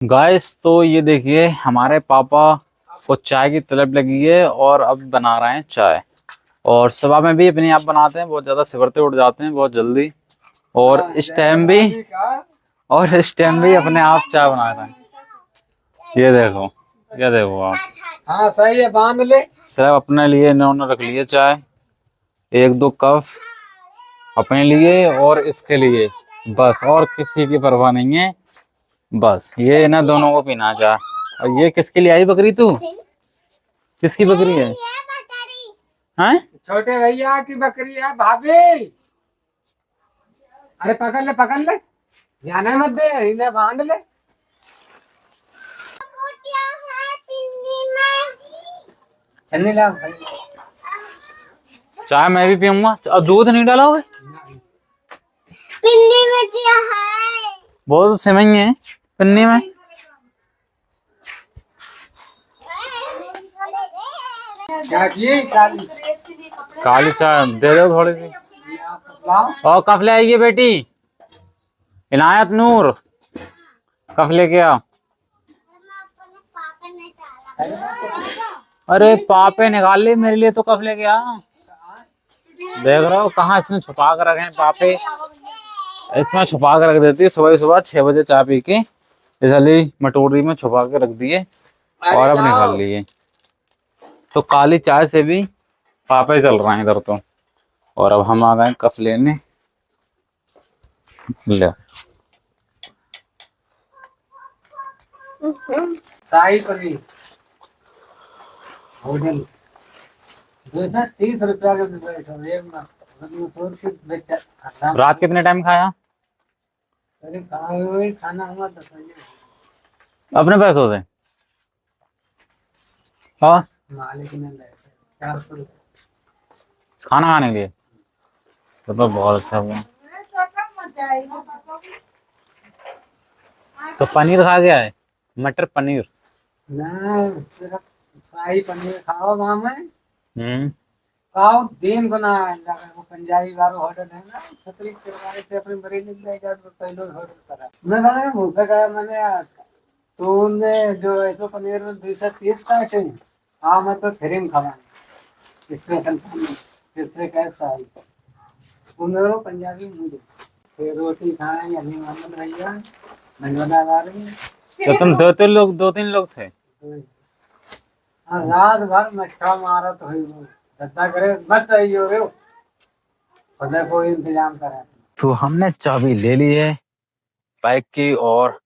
Guys तो ये देखिए हमारे पापा को चाय की तलब लगी है और अब बना रहे हैं चाय। और सुबह में भी अपने आप बनाते हैं, बहुत ज्यादा सिवरते उठ जाते हैं बहुत जल्दी। और इस टाइम भी अपने आप चाय बना रहे हैं। ये देखो, ये देखो आप। हाँ सही है, बांध ले। सिर्फ अपने लिए इन्होंने रख लिए चाय, एक दो कप अपने लिए और इसके लिए, बस और किसी की परवाह नहीं है। बस ये ना दोनों को पीना चाह। और ये किसके लिए आई बकरी? तू किसकी बकरी है? हैं? छोटे भैया की बकरी है भाभी। अरे पकड़ ले पकड़ ले, ध्यान मत दे, इन्हें बांध ले। चलने ला भाई। चाय मैं भी पीऊंगा। और दूध नहीं डाला हुआ? पिन्नी में क्या है? बहुत सेवई है पन्नी में। क्या की काली काली चाय दे दो थोड़ी सी। लाओ। और कफ ले आइए बेटी, इनायत नूर, कफ लेके आओ। अरे पापे निकाल ले मेरे लिए तो कफ लेके आ। देख रहे हो कहाँ इसने छुपा कर रखे हैं पापे। इसमें छुपा कर रख देती है, सुबह सुबह 6 बजे चाय पी के इस वाली मटोरी में छुपा के रख दिए और अब निकाल लिए। तो काली चाय से भी पापे चल रहे हैं इधर तो। और अब हम आ गए कफ लेने। ले शाही पनीर होटल 230 रुपया के बेचा। रात कितने टाइम खाया? अरे कहाँ खाना हुआ तो अपने पैसों से? हाँ, मालिक ने 400 रुपया। खाना खाने के लिए तो बहुत अच्छा हुआ। तो पनीर खा गया है, मटर पनीर। ना सिर्फ शाही पनीर खाओ वहाँ में। हम्म। खाओ दिन बना वो पंजाबी वालों होटल है ना, छतरी करवाने से अपने बरेली में जाकर तो पहले होटल करा। मैं बता भूखा का मैंने तूने जो ऐसो पनीर में 230 काटे। हाँ मैं तो फिर खावा स्पेशल फिर से कैसा है उन पंजाबी मुझे फिर रोटी खाए या मेहमान भैया मंडोला वाले। तो तुम दो तीन लोग थे? हाँ रात भर मच्छा मारा तो ही धंधा करे मत आइयो रे, खुदा कोई इंतजाम करा। तो हमने चाबी ले ली है बाइक की और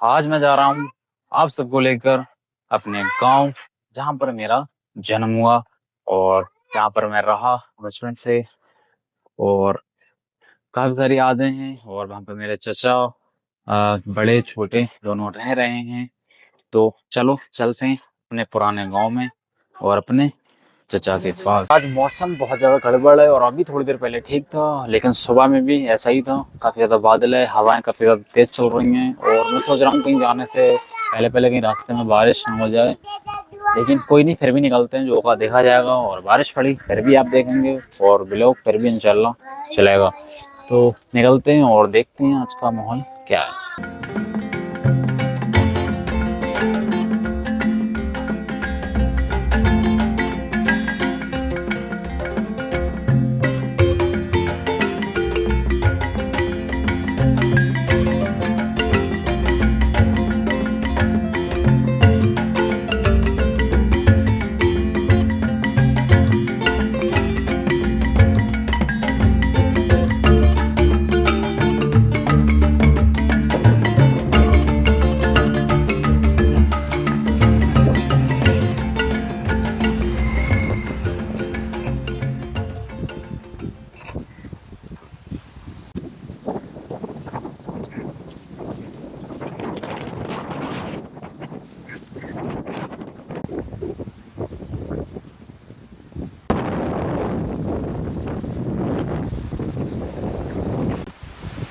आज मैं जा रहा हूँ आप सबको लेकर अपने गांव, जहां पर मेरा जन्म हुआ और जहां पर मैं रहा बचपन से। और काफी सारी यादें हैं और वहां पर मेरे चचा बड़े छोटे दोनों रह रहे हैं। तो चलो चलते हैं अपने पुराने गांव में और अपने चचा के पास। आज मौसम बहुत ज्यादा गड़बड़ है और अभी थोड़ी देर पहले ठीक था, लेकिन सुबह में भी ऐसा ही था। काफी ज्यादा बादल है, हवाएं काफी ज्यादा तेज चल रही हैं और मैं सोच रहा हूँ कहीं जाने से पहले पहले कहीं रास्ते में बारिश ना हो जाए। लेकिन कोई नहीं, फिर भी निकलते हैं, जो होगा देखा जाएगा। और बारिश पड़ी फिर भी आप देखेंगे और ब्लॉग फिर भी इंशाल्लाह चलेगा। तो निकलते हैं और देखते हैं आज का माहौल क्या है।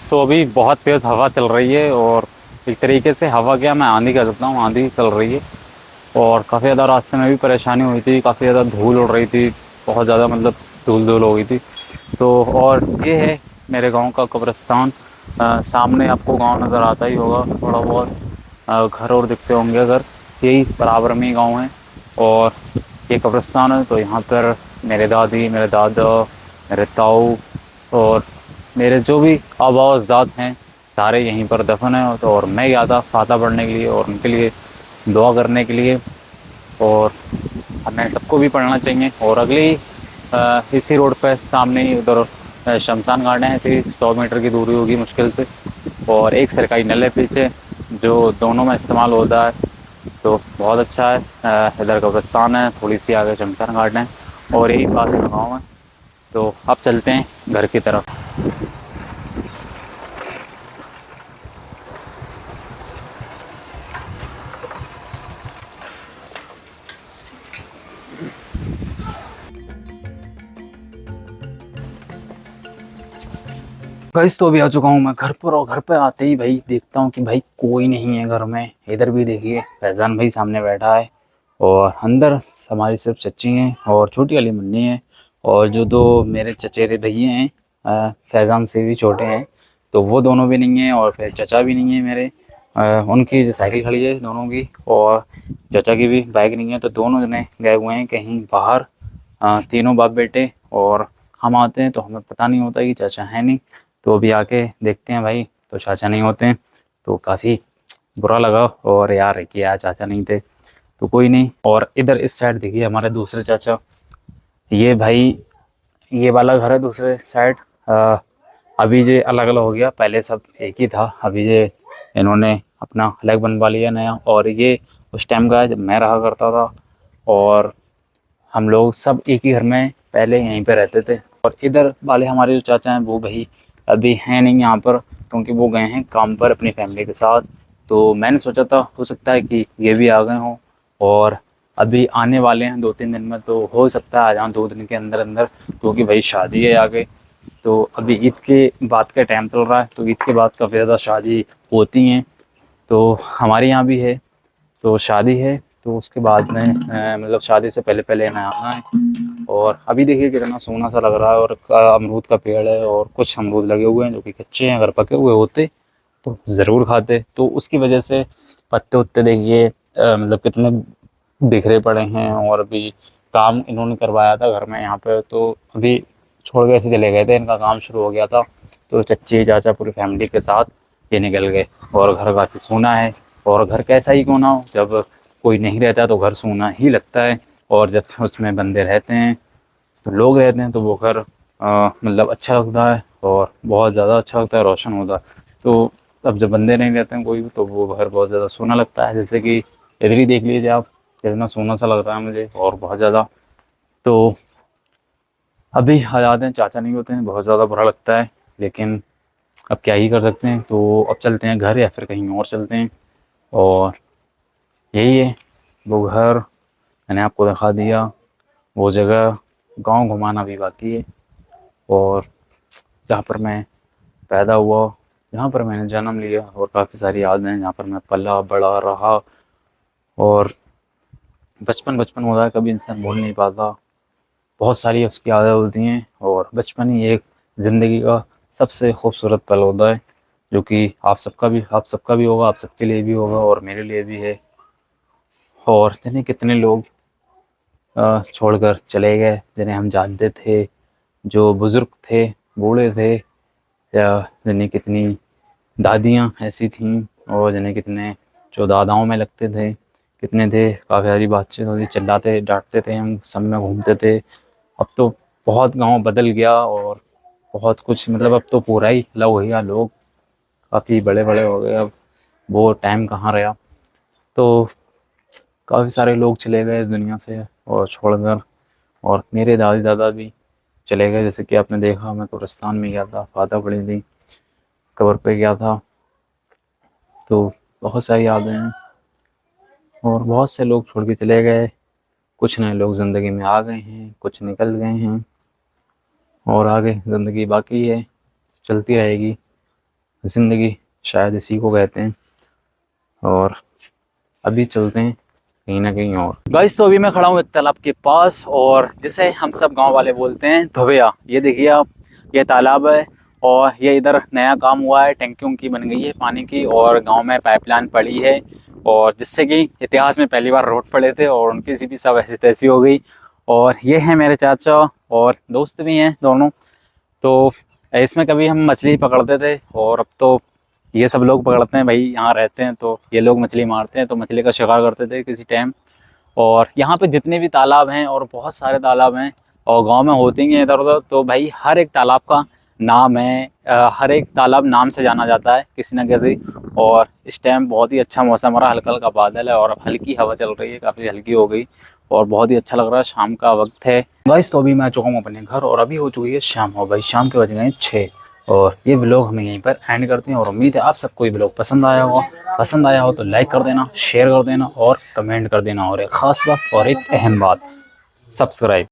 तो अभी बहुत तेज हवा चल रही है और एक तरीके से हवा क्या, मैं आंधी कह सकता हूँ, आंधी चल रही है। और काफ़ी ज़्यादा रास्ते में भी परेशानी हुई थी, काफ़ी ज़्यादा धूल उड़ रही थी, बहुत ज़्यादा मतलब धूल धूल हो गई थी। तो और ये है मेरे गांव का कब्रिस्तान। सामने आपको गांव नज़र आता ही होगा थोड़ा बहुत। घर और दिखते होंगे अगर, यही बराबर में ही गाँव है। और ये कब्रिस्तान है, तो यहाँ पर मेरे दादी, मेरे दादा, मेरे ताऊ और मेरे जो भी आबा अजदाद हैं सारे यहीं पर दफन हैं। तो और मैं गया था फातहा पढ़ने के लिए और उनके लिए दुआ करने के लिए। और हमें सबको भी पढ़ना चाहिए। और अगली इसी रोड पर सामने ही उधर शमशान घाट है, ऐसे 100 मीटर की दूरी होगी मुश्किल से। और एक सरकारी नल है पीछे जो दोनों में इस्तेमाल होता है, तो बहुत अच्छा है। इधर कब्रिस्तान है, थोड़ी सी आगे शमशान घाट है और यही पास में गाँव है। तो अब चलते हैं घर की तरफ। गाइस तो अभी आ चुका हूँ मैं घर पर, और घर पे आते ही भाई देखता हूँ कि भाई कोई नहीं है घर में। इधर भी देखिए फैज़ान भाई सामने बैठा है और अंदर हमारी सिर्फ चच्ची हैं और छोटी वाली मुन्नी है। और जो दो मेरे चचेरे भैया हैं फैज़ान से भी छोटे हैं, तो वो दोनों भी नहीं हैं। और फिर चचा भी नहीं है मेरे, उनकी जो साइकिल खड़ी है दोनों की, और चचा की भी बाइक नहीं है। तो दोनों जने गए हुए हैं कहीं बाहर, तीनों बाप बेटे। और हम आते हैं तो हमें पता नहीं होता कि चाचा है नहीं। तो अभी आके देखते हैं भाई, तो चाचा नहीं होते हैं, तो काफ़ी बुरा लगा। और यार कि यार चाचा नहीं थे, तो कोई नहीं। और इधर इस साइड देखिए हमारे दूसरे चाचा, ये भाई ये वाला घर है दूसरे साइड। अभी ये अलग अलग हो गया, पहले सब एक ही था, अभी ये इन्होंने अपना अलग बनवा लिया नया। और ये उस टाइम का है जब मैं रहा करता था, और हम लोग सब एक ही घर में पहले यहीं पे रहते थे। और इधर वाले हमारे जो चाचा हैं वो भाई अभी हैं नहीं यहाँ पर, क्योंकि वो गए हैं काम पर अपनी फैमिली के साथ। तो मैंने सोचा था हो सकता है कि ये भी आ गए हों, और अभी आने वाले हैं 2-3 दिन में, तो हो सकता है आ जाऊँ 2 दिन के अंदर अंदर, क्योंकि भाई शादी है आगे। तो अभी ईद के बाद का टाइम चल रहा है, तो ईद के बाद काफ़ी ज़्यादा शादी होती हैं। तो हमारे यहाँ भी है, तो शादी है, तो उसके बाद में मतलब शादी से पहले पहले हमें आना है। और अभी देखिए कितना सोना सा लग रहा है, और अमरूद का पेड़ है और कुछ अमरूद लगे हुए हैं जो कि कच्चे हैं। अगर पके हुए होते तो ज़रूर खाते। तो उसकी वजह से पत्ते उत्ते देखिए मतलब कितने बिखरे पड़े हैं। और अभी काम इन्होंने करवाया था घर में यहाँ पे, तो अभी छोड़ के ऐसे चले गए थे, इनका काम शुरू हो गया था। तो चच्ची चाचा पूरी फैमिली के साथ ये निकल गए। और घर काफ़ी सूना है, और घर कैसा ही क्यों ना हो, जब कोई नहीं रहता तो घर सूना ही लगता है। और जब उसमें बंदे रहते हैं, तो लोग रहते हैं, तो वो घर मतलब अच्छा लगता है और बहुत ज़्यादा अच्छा लगता है, रोशन होता है। तो अब जब बंदे नहीं रहते हैं कोई, तो वो घर बहुत ज़्यादा सोना लगता है। जैसे कि इधर ही देख लीजिए आप, कितना सोना सा लग रहा है मुझे, और बहुत ज़्यादा। तो अभी हालात हैं, चाचा नहीं होते हैं, बहुत ज़्यादा बुरा लगता है, लेकिन अब क्या ही कर सकते हैं। तो अब चलते हैं घर, या फिर कहीं और चलते हैं। और यही है वो घर, मैंने आपको दिखा दिया। वो जगह गांव घुमाना भी बाकी है। और जहाँ पर मैं पैदा हुआ, जहाँ पर मैंने जन्म लिया, और काफ़ी सारी यादें हैं जहाँ पर मैं पला बड़ा रहा। और बचपन बचपन होता है, कभी इंसान भूल नहीं पाता, बहुत सारी उसकी यादें होती हैं। और बचपन ही एक ज़िंदगी का सबसे खूबसूरत पल होता है, जो कि आप सबका भी होगा, आप सबके लिए भी होगा, और मेरे लिए भी है। और जाने कितने लोग छोड़कर चले गए जिन्हें हम जानते थे, जो बुज़ुर्ग थे, बूढ़े थे, या जिन्हें कितनी दादियाँ ऐसी थीं, और जिन्हें कितने जो दादाओं में लगते थे, कितने थे, काफ़ी सारी बातचीत होती, चिल्लाते डांटते थे, हम सब में घूमते थे। अब तो बहुत गांव बदल गया, और बहुत कुछ मतलब अब तो पूरा ही अलग हो गया, लोग काफ़ी बड़े बड़े हो गए। अब वो टाइम कहाँ रहा। तो काफ़ी सारे लोग चले गए इस दुनिया से और छोड़कर, और मेरे दादी दादा भी चले गए। जैसे कि आपने देखा, मैं कब्रिस्तान में गया था, फातहा पड़ी थी, कब्र पे गया था। तो बहुत सारी यादें हैं, और बहुत से लोग छोड़ के चले गए। कुछ नए लोग ज़िंदगी में आ गए हैं, कुछ निकल गए हैं, और आगे ज़िंदगी बाकी है, चलती रहेगी ज़िंदगी, शायद इसी को कहते हैं। और अभी चलते हैं कहीं ना कहीं और। गाइस तो अभी मैं खड़ा हूँ एक तालाब के पास, और जिसे हम सब गांव वाले बोलते हैं धोबिया। ये देखिए आप, ये तालाब है, और ये इधर नया काम हुआ है, टंकियों की बन गई है पानी की, और गांव में पाइपलाइन पड़ी है, और जिससे कि इतिहास में पहली बार रोड पड़े थे और उनकी सी भी सब ऐसी तैसी हो गई। और ये है मेरे चाचा और दोस्त भी हैं दोनों। तो इसमें कभी हम मछली पकड़ते थे और अब तो ये सब लोग पकड़ते हैं भाई, यहाँ रहते हैं तो ये लोग मछली मारते हैं, तो मछली का शिकार करते थे किसी टाइम। और यहाँ पे जितने भी तालाब हैं, और बहुत सारे तालाब हैं और गांव में होते ही हैं इधर उधर, तो भाई हर एक तालाब का नाम है, हर एक तालाब नाम से जाना जाता है किसी न किसी। और इस टाइम बहुत ही अच्छा मौसम हो रहा है, हल्का हल्का बादल है और अब हल्की हवा चल रही है, काफ़ी हल्की हो गई और बहुत ही अच्छा लग रहा है। शाम का वक्त है गाइस, तो अभी मैं आ चुका हूँ अपने घर और अभी हो चुकी है शाम। हो भाई शाम के बज गए 6 और ये व्लॉग हमें यहीं पर एंड करते हैं। और उम्मीद है आप सबको ये व्लॉग पसंद आया होगा। पसंद आया हो तो लाइक कर देना, शेयर कर देना और कमेंट कर देना, और एक ख़ास बात और एक अहम बात, सब्सक्राइब।